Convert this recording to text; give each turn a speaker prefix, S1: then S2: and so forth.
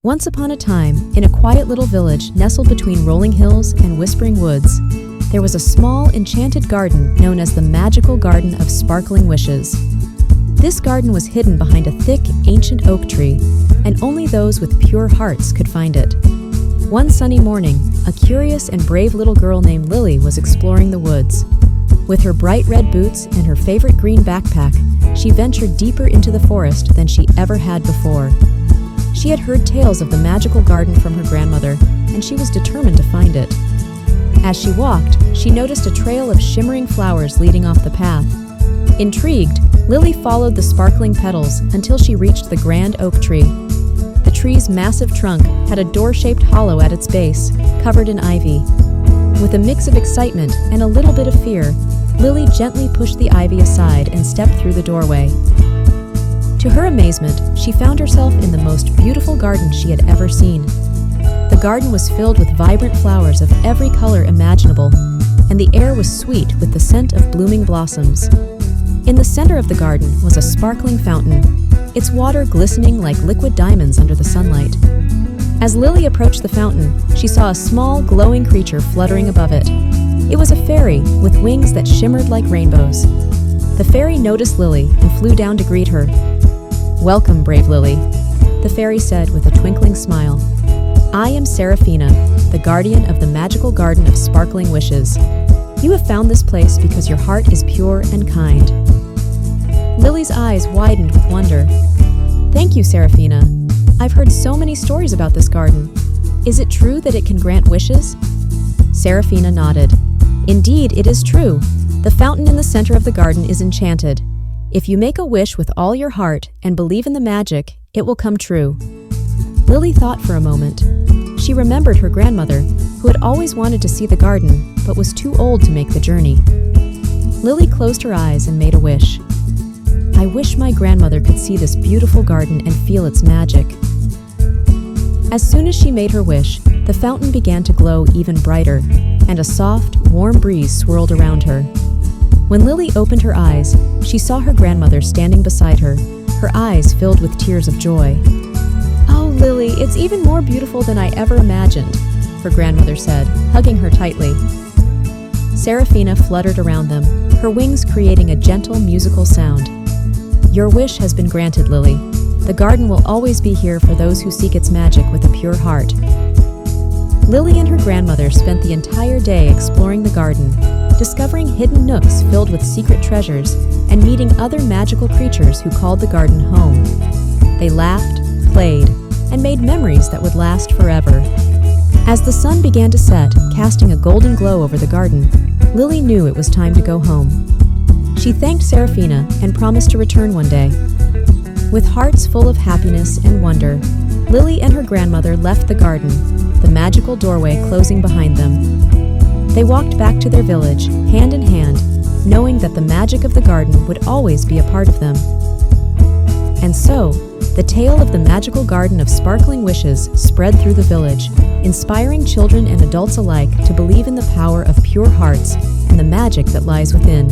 S1: Once upon a time, in a quiet little village nestled between rolling hills and whispering woods, there was a small, enchanted garden known as the Magical Garden of Sparkling Wishes. This garden was hidden behind a thick, ancient oak tree, and only those with pure hearts could find it. One sunny morning, a curious and brave little girl named Lily was exploring the woods. With her bright red boots and her favorite green backpack, she ventured deeper into the forest than she ever had before. She had heard tales of the magical garden from her grandmother, and she was determined to find it. As she walked, she noticed a trail of shimmering flowers leading off the path. Intrigued, Lily followed the sparkling petals until she reached the grand oak tree. The tree's massive trunk had a door-shaped hollow at its base, covered in ivy. With a mix of excitement and a little bit of fear, Lily gently pushed the ivy aside and stepped through the doorway. To her amazement, she found herself in the most beautiful garden she had ever seen. The garden was filled with vibrant flowers of every color imaginable, and the air was sweet with the scent of blooming blossoms. In the center of the garden was a sparkling fountain, its water glistening like liquid diamonds under the sunlight. As Lily approached the fountain, she saw a small, glowing creature fluttering above it. It was a fairy with wings that shimmered like rainbows. The fairy noticed Lily and flew down to greet her. "Welcome, brave Lily," the fairy said with a twinkling smile. "I am Seraphina, the guardian of the Magical Garden of Sparkling Wishes. You have found this place because your heart is pure and kind." Lily's eyes widened with wonder. "Thank you, Seraphina. I've heard so many stories about this garden. Is it true that it can grant wishes?" Seraphina nodded. "Indeed, it is true. The fountain in the center of the garden is enchanted. If you make a wish with all your heart and believe in the magic, it will come true." Lily thought for a moment. She remembered her grandmother, who had always wanted to see the garden, but was too old to make the journey. Lily closed her eyes and made a wish. "I wish my grandmother could see this beautiful garden and feel its magic." As soon as she made her wish, the fountain began to glow even brighter, and a soft, warm breeze swirled around her. When Lily opened her eyes, she saw her grandmother standing beside her, her eyes filled with tears of joy. "Oh, Lily, it's even more beautiful than I ever imagined," her grandmother said, hugging her tightly. Seraphina fluttered around them, her wings creating a gentle musical sound. "Your wish has been granted, Lily. The garden will always be here for those who seek its magic with a pure heart." Lily and her grandmother spent the entire day exploring the garden, discovering hidden nooks filled with secret treasures and meeting other magical creatures who called the garden home. They laughed, played, and made memories that would last forever. As the sun began to set, casting a golden glow over the garden, Lily knew it was time to go home. She thanked Seraphina and promised to return one day. With hearts full of happiness and wonder, Lily and her grandmother left the garden, the magical doorway closing behind them. They walked back to their village, hand in hand, knowing that the magic of the garden would always be a part of them. And so, the tale of the Magical Garden of Sparkling Wishes spread through the village, inspiring children and adults alike to believe in the power of pure hearts and the magic that lies within.